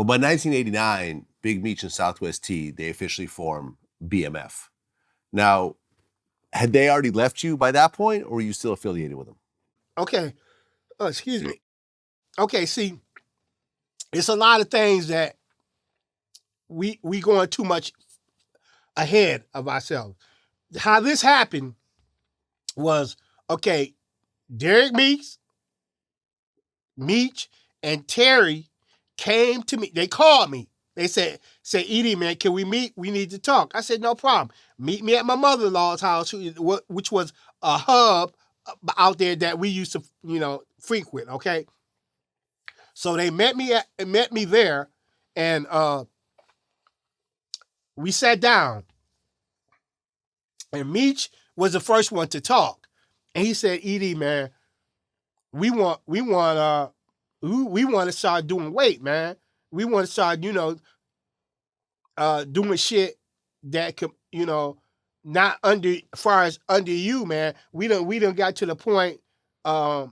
by 1989, Big Meech and Southwest T, they officially form BMF. Now, had they already left you by that point, or were you still affiliated with them? Okay. Excuse me. Okay, see, it's a lot of things that we going too much ahead of ourselves. How this happened was, okay, Derek Meech, and Terry came to me. They called me. They said, Edie, man, can we meet? We need to talk. I said, no problem. Meet me at my mother-in-law's house, which was a hub out there that we used to, frequent, okay? So they met me there, and we sat down. And Meech was the first one to talk. And he said, Edie, man, we want to start doing weight, man. We want to start, doing shit that could, not under, as far as under you, man. We done got to the point that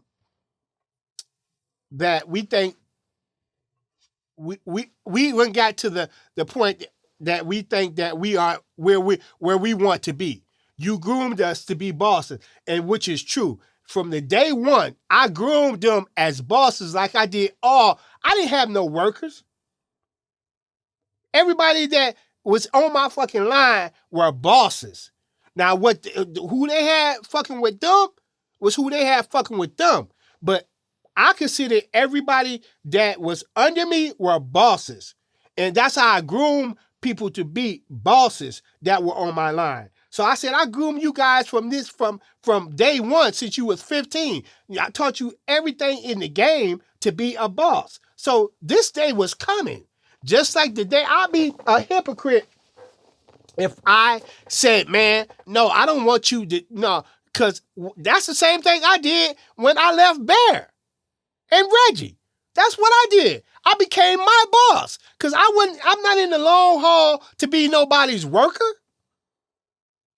we think we got to the point that we think that we are where we want to be. You groomed us to be bosses, and which is true. From the day one, I groomed them as bosses like I did all. I didn't have no workers. Everybody that was on my fucking line were bosses. Now, who they had fucking with them was who they had fucking with them. But I consider everybody that was under me were bosses. And that's how I groomed people to be bosses that were on my line. So I said, I groomed you guys from day one since you was 15. I taught you everything in the game to be a boss. So this day was coming. Just like the day, I'd be a hypocrite if I said, man, no, I don't want you to, no, because that's the same thing I did when I left Bear and Reggie. That's what I did. I became my boss because I'm not in the long haul to be nobody's worker.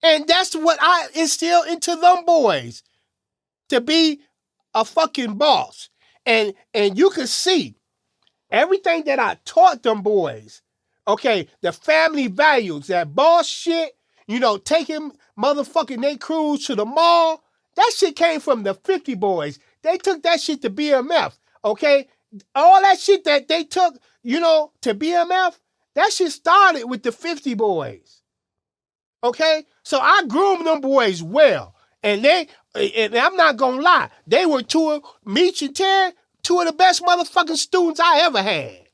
And that's what I instill into them boys, to be a fucking boss. And you can see everything that I taught them boys, okay, the family values, that boss shit, taking motherfucking they crews to the mall, that shit came from the 50 boys. They took that shit to BMF, okay? All that shit that they took, to BMF, that shit started with the 50 boys. Okay? So I groomed them boys well. And I'm not gonna lie, they were Meech and T, two of the best motherfucking students I ever had.